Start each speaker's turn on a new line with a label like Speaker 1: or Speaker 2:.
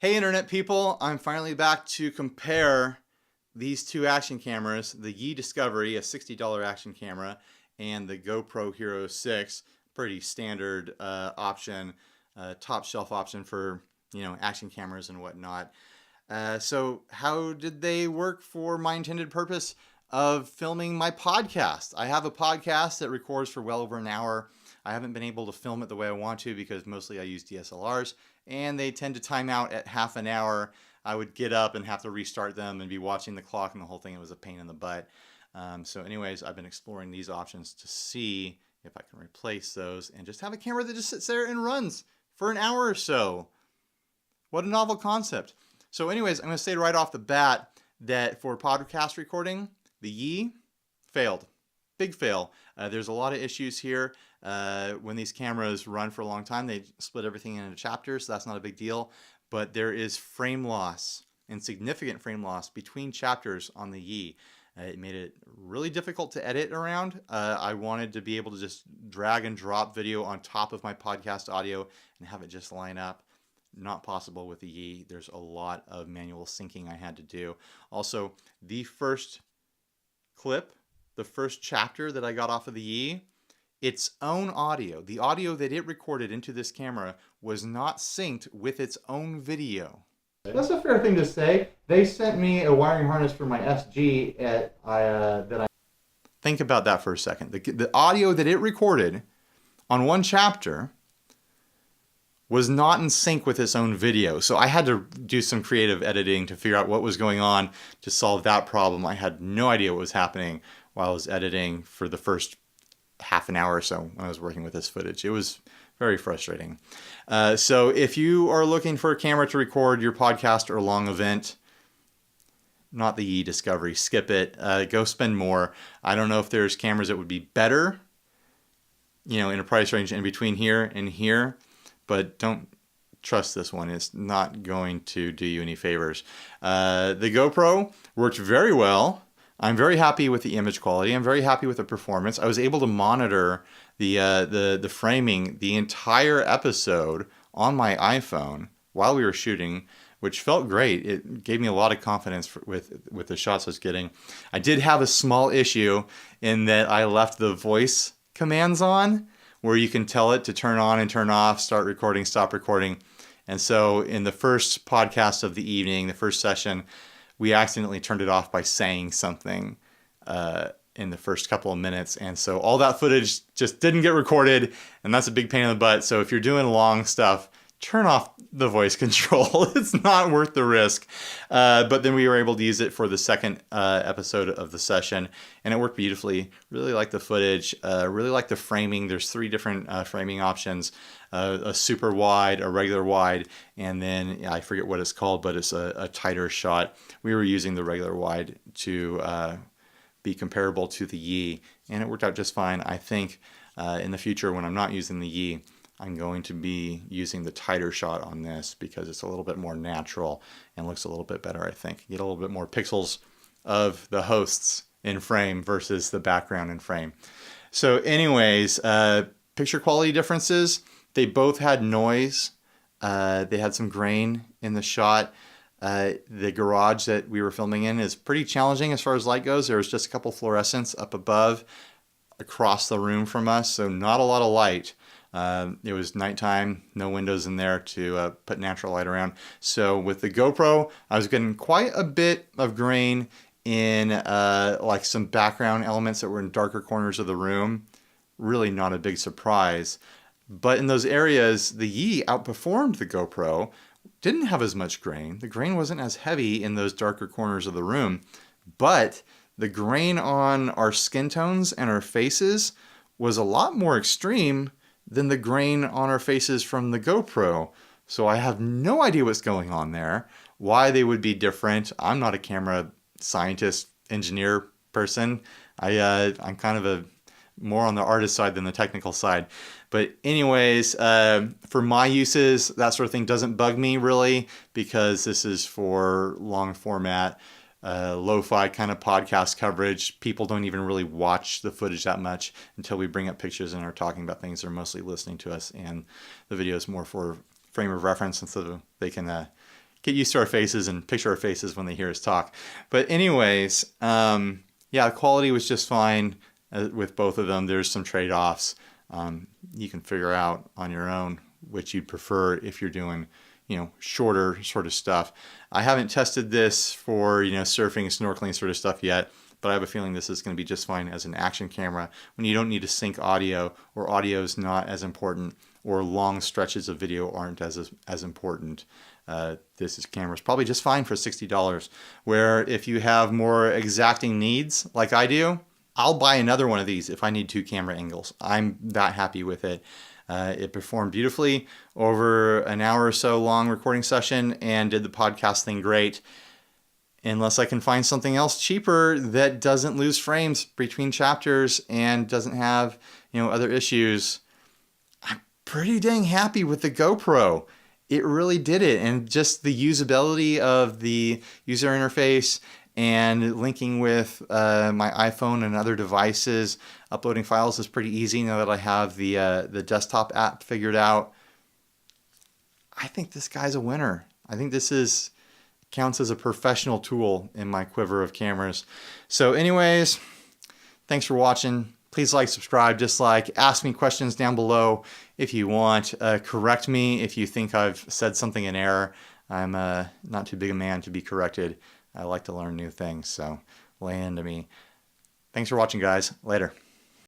Speaker 1: Hey internet people, I'm finally back to compare these two action cameras, the Yi Discovery, a $60 action camera, and the GoPro Hero 6, pretty standard option, top shelf option for action cameras and whatnot. So how did they work for my intended purpose of filming my podcast? I have a podcast that records for well over an hour. I haven't been able to film it the way I want to because mostly I use DSLRs and they tend to time out at half an hour. I would get up and have to restart them and be watching the clock and the whole thing. It was a pain in the butt. So anyways, I've been exploring these options to see if I can replace those and just have a camera that just sits there and runs for an hour or so. What a novel concept. So anyways, I'm going to say right off the bat that for podcast recording, the Yi failed. Big fail. There's a lot of issues here. When these cameras run for a long time, they split everything into chapters, so that's not a big deal. But there is frame loss and significant frame loss between chapters on the Yi. It made it really difficult to edit around. I wanted to be able to just drag and drop video on top of my podcast audio and have it just line up. Not possible with the Yi. There's a lot of manual syncing I had to do. Also, the first clip, the first chapter that I got off of the Yi, its own audio, the audio that it recorded into this camera, was not synced with its own video. That's a fair thing to say. They sent me a wiring harness for my SG Think about that for a second. The audio that it recorded on one chapter was not in sync with its own video. So I had to do some creative editing to figure out what was going on to solve that problem. I had no idea what was happening while I was editing for the first half an hour or so when I was working with this footage. It was very frustrating. So if you are looking for a camera to record your podcast or long event, not the Yi Discovery, skip it. Go spend more. I don't know if there's cameras that would be better, in a price range in between here and here, but don't trust this one. It's not going to do you any favors. The GoPro worked very well. I'm very happy with the image quality. I'm very happy with the performance. I was able to monitor the framing the entire episode on my iPhone while we were shooting, which felt great. It gave me a lot of confidence with the shots I was getting. I did have a small issue in that I left the voice commands on, where you can tell it to turn on and turn off, start recording, stop recording. And so in the first podcast of the evening, the first session, we accidentally turned it off by saying something in the first couple of minutes. And so all that footage just didn't get recorded, and that's a big pain in the butt. So if you're doing long stuff, turn off the voice control. It's not worth the risk. But then we were able to use it for the second episode of the session, and it worked beautifully. Really like the footage, really like the framing. There's 3 different framing options, a super wide, a regular wide, and then I forget what it's called, but it's a tighter shot. We were using the regular wide to be comparable to the Yi, and it worked out just fine. I think in the future, when I'm not using the Yi, I'm going to be using the tighter shot on this because it's a little bit more natural and looks a little bit better, I think. You get a little bit more pixels of the hosts in frame versus the background in frame. So anyways, picture quality differences. They both had noise. They had some grain in the shot. The garage that we were filming in is pretty challenging as far as light goes. There was just a couple fluorescents up above across the room from us, so not a lot of light. It was nighttime, no windows in there to put natural light around. So with the GoPro, I was getting quite a bit of grain in like some background elements that were in darker corners of the room. Really not a big surprise. But in those areas, the Yi outperformed the GoPro, didn't have as much grain. The grain wasn't as heavy in those darker corners of the room, but the grain on our skin tones and our faces was a lot more extreme than the grain on our faces from the GoPro. So I have no idea what's going on there, why they would be different. I'm not a camera scientist, engineer person. I'm kind of more on the artist side than the technical side. But anyways, for my uses, that sort of thing doesn't bug me really, because this is for long format, lo-fi kind of podcast coverage. People don't even really watch the footage that much until we bring up pictures and are talking about things. They're mostly listening to us, and the video is more for frame of reference, and so they can get used to our faces and picture our faces when they hear us talk. But anyways, yeah, the quality was just fine with both of them. There's some trade-offs. You can figure out on your own which you'd prefer if you're doing, shorter sort of stuff. I haven't tested this for, surfing, snorkeling sort of stuff yet, but I have a feeling this is going to be just fine as an action camera when you don't need to sync audio, or audio is not as important, or long stretches of video aren't as important. This camera is probably just fine for $60. Where if you have more exacting needs like I do, I'll buy another one of these if I need 2 camera angles. I'm that happy with it. It performed beautifully over an hour or so long recording session and did the podcast thing great. Unless I can find something else cheaper that doesn't lose frames between chapters and doesn't have, other issues, I'm pretty dang happy with the GoPro. It really did it. And just the usability of the user interface and linking with my iPhone and other devices, uploading files is pretty easy now that I have the desktop app figured out. I think this guy's a winner. I think this counts as a professional tool in my quiver of cameras. So anyways, thanks for watching. Please like, subscribe, dislike, ask me questions down below if you want. Correct me if you think I've said something in error. I'm not too big a man to be corrected. I like to learn new things, so lay into me. Thanks for watching, guys. Later.